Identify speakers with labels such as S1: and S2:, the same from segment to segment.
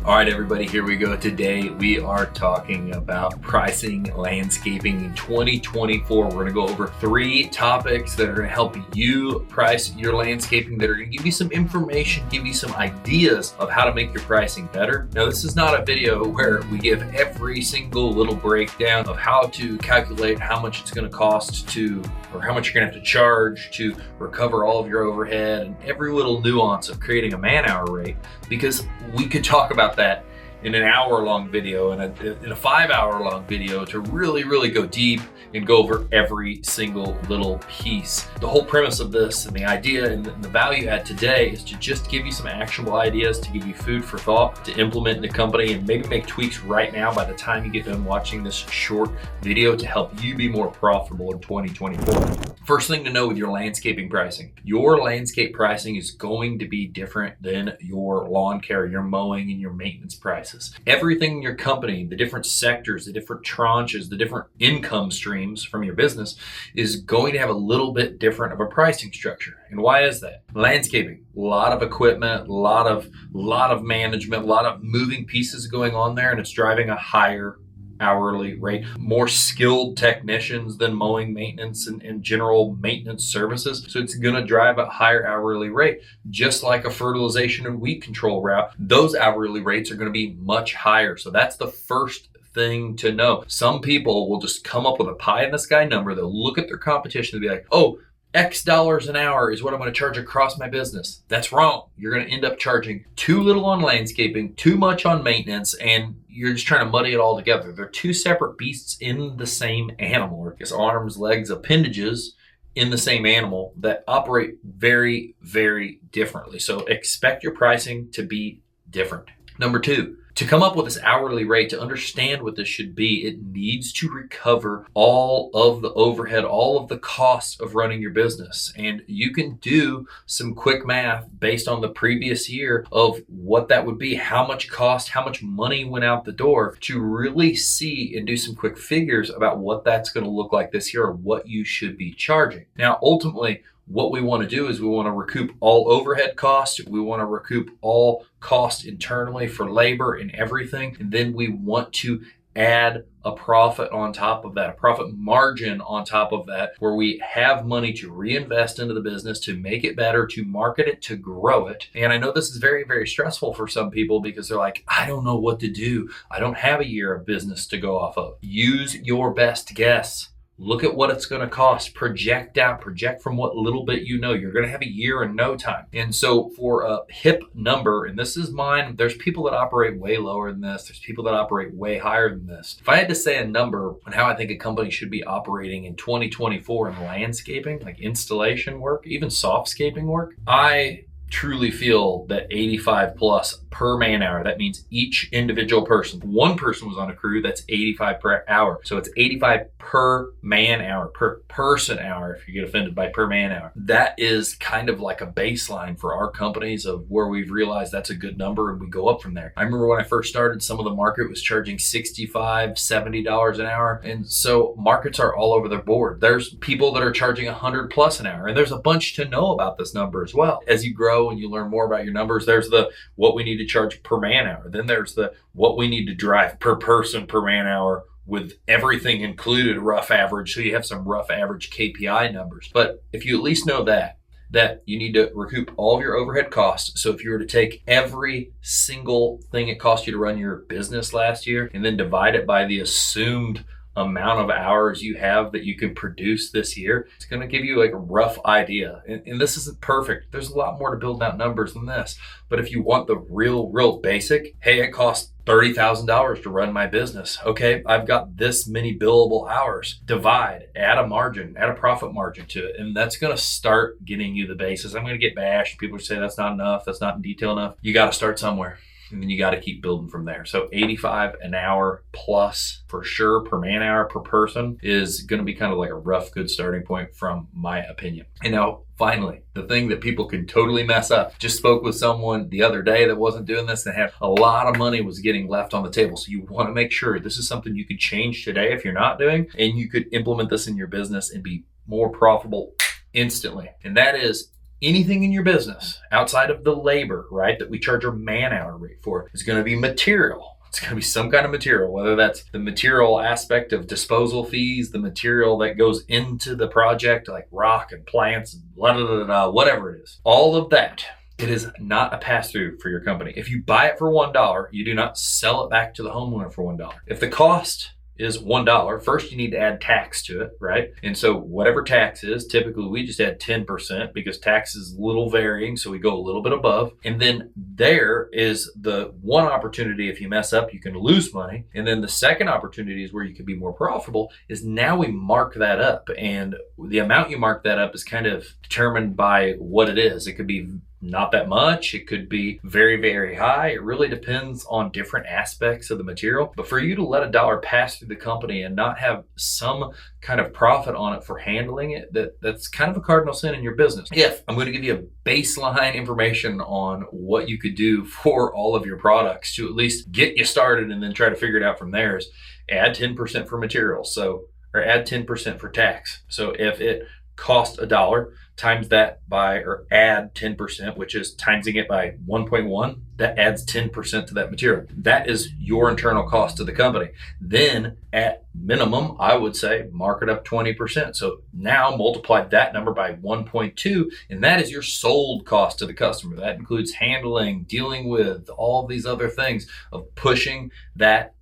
S1: All right, everybody, here we go. Today, we are talking about pricing landscaping in 2024. We're gonna go over 3 topics that are gonna help you price your landscaping, that are gonna give you some information, give you some ideas of how to make your pricing better. Now, this is not a video where we give every single little breakdown of how to calculate how much it's gonna cost to, or how much you're gonna have to charge to recover all of your overhead and every little nuance of creating a man-hour rate, because we could talk about that in an hour-long video and in a 5-hour-long video to really go deep and go over every single little piece. The whole premise of this and the idea and the value add today is to just give you some actionable ideas, to give you food for thought, to implement in the company and maybe make tweaks right now by the time you get done watching this short video to help you be more profitable in 2024. First thing to know with your landscaping pricing, your landscape pricing is going to be different than your lawn care, your mowing, and your maintenance prices. Everything in your company, the different sectors, the different tranches, the different income streams from your business is going to have a little bit different of a pricing structure. And why is that? Landscaping, a lot of equipment, a lot of management, a lot of moving pieces going on there, and it's driving a higher hourly rate. More skilled technicians than mowing maintenance and general maintenance services. So it's gonna drive a higher hourly rate. Just like a fertilization and weed control route, those hourly rates are gonna be much higher. So that's the first thing to know. Some people will just come up with a pie in the sky number. They'll look at their competition and be like, oh, X dollars an hour is what I'm going to charge across my business. That's wrong. You're going to end up charging too little on landscaping, too much on maintenance, and you're just trying to muddy it all together. They're two separate beasts in the same animal, or I guess arms, legs, appendages in the same animal that operate very differently. So expect your pricing to be different. Number 2, to come up with this hourly rate, to understand what this should be, it needs to recover all of the overhead, all of the costs of running your business. And you can do some quick math based on the previous year of what that would be, how much cost, how much money went out the door, to really see and do some quick figures about what that's going to look like this year or what you should be charging. Now, ultimately, what we want to do is we want to recoup all overhead costs. We want to recoup all costs internally for labor and everything. And then we want to add a profit on top of that, a profit margin on top of that, where we have money to reinvest into the business, to make it better, to market it, to grow it. And I know this is very stressful for some people because they're like, I don't know what to do. I don't have a year of business to go off of. Use your best guess. Look at what it's going to cost. Project out. Project from what little bit you know. You're going to have a year in no time. And so for a HIP number, and this is mine, there's people that operate way lower than this. There's people that operate way higher than this. If I had to say a number on how I think a company should be operating in 2024 in landscaping, like installation work, even softscaping work, I truly feel that 85 plus per man hour. That means each individual person, one person was on a crew, that's 85 per hour. So it's 85 per man hour, per person hour, if you get offended by per man hour. That is kind of like a baseline for our companies of where we've realized that's a good number and we go up from there. I remember when I first started, some of the market was charging $65, $70 an hour. And so markets are all over the board. There's people that are charging 100 plus an hour. And there's a bunch to know about this number as well. As you grow and you learn more about your numbers, there's the what we need to charge per man hour. Then there's the what we need to drive per person per man hour with everything included, rough average. So you have some rough average KPI numbers. But if you at least know that you need to recoup all of your overhead costs. So if you were to take every single thing it cost you to run your business last year and then divide it by the assumed amount of hours you have that you can produce this year, it's going to give you like a rough idea. And this isn't perfect. There's a lot more to build out numbers than this. But if you want the real basic, hey, it costs $30,000 to run my business. Okay, I've got this many billable hours. Divide, add a margin, add a profit margin to it. And that's going to start getting you the basis. I'm going to get bashed. People say that's not enough. That's not in detail enough. You got to start somewhere. And then you got to keep building from there. So 85 an hour plus for sure per man hour per person is going to be kind of like a rough, good starting point from my opinion. And now finally, the thing that people can totally mess up. Just spoke with someone the other day that wasn't doing this and had a lot of money was getting left on the table. So you want to make sure this is something you could change today if you're not doing, and you could implement this in your business and be more profitable instantly. And that is anything in your business outside of the labor, right, that we charge our man-hour rate for, is going to be material. It's going to be some kind of material, whether that's the material aspect of disposal fees, the material that goes into the project, like rock and plants, and blah, blah, blah, blah, whatever it is. All of that, it is not a pass-through for your company. If you buy it for $1, you do not sell it back to the homeowner for $1. If the cost is $1, first you need to add tax to it, right? And so whatever tax is, typically we just add 10% because tax is a little varying, so we go a little bit above. And then there is the one opportunity, if you mess up, you can lose money. And then the second opportunity is where you can be more profitable, is now we mark that up. And the amount you mark that up is kind of determined by what it is. It could be not that much. It could be very, very high. It really depends on different aspects of the material. But for you to let a dollar pass through the company and not have some kind of profit on it for handling it, that's kind of a cardinal sin in your business. If I'm going to give you a baseline information on what you could do for all of your products to at least get you started and then try to figure it out from there, is add 10% for materials. So, or add 10% for tax. So if it cost $1, times that by, or add 10%, which is timesing it by 1.1, that adds 10% to that material. That is your internal cost to the company. Then at minimum, I would say mark it up 20%. So now multiply that number by 1.2, and that is your sold cost to the customer. That includes handling, dealing with all these other things of pushing that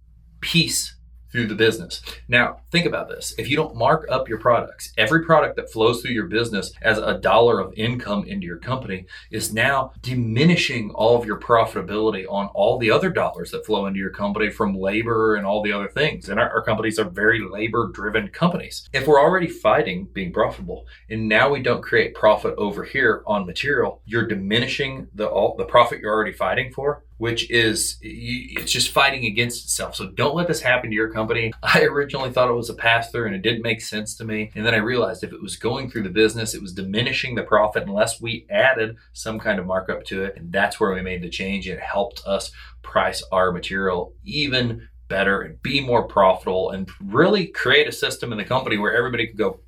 S1: piece through the business. Now, think about this. If you don't mark up your products, every product that flows through your business as $1 of income into your company is now diminishing all of your profitability on all the other dollars that flow into your company from labor and all the other things. And our companies are very labor-driven companies. If we're already fighting being profitable, and now we don't create profit over here on material, you're diminishing the profit you're already fighting for, which is, it's just fighting against itself. So don't let this happen to your company. I originally thought it was a pass-through and it didn't make sense to me. And then I realized if it was going through the business, it was diminishing the profit unless we added some kind of markup to it. And that's where we made the change. It helped us price our material even better and be more profitable and really create a system in the company where everybody could go,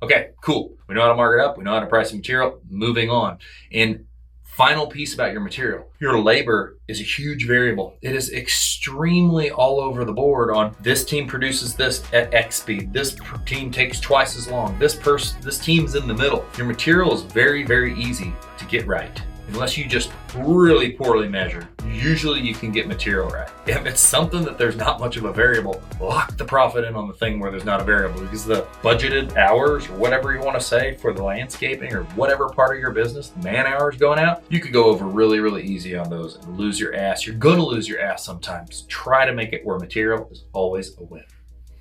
S1: okay, cool. We know how to mark it up. We know how to price the material. Moving on. And final piece about your material. Your labor is a huge variable. It is extremely all over the board on this team produces this at X speed. This team takes twice as long. This team's in the middle. Your material is very, very easy to get right. Unless you just really poorly measure, usually you can get material right. If it's something that there's not much of a variable, lock the profit in on the thing where there's not a variable, because the budgeted hours or whatever you want to say for the landscaping or whatever part of your business, man hours going out, you could go over really, really easy on those and lose your ass. You're going to lose your ass sometimes. Try to make it where material is always a win.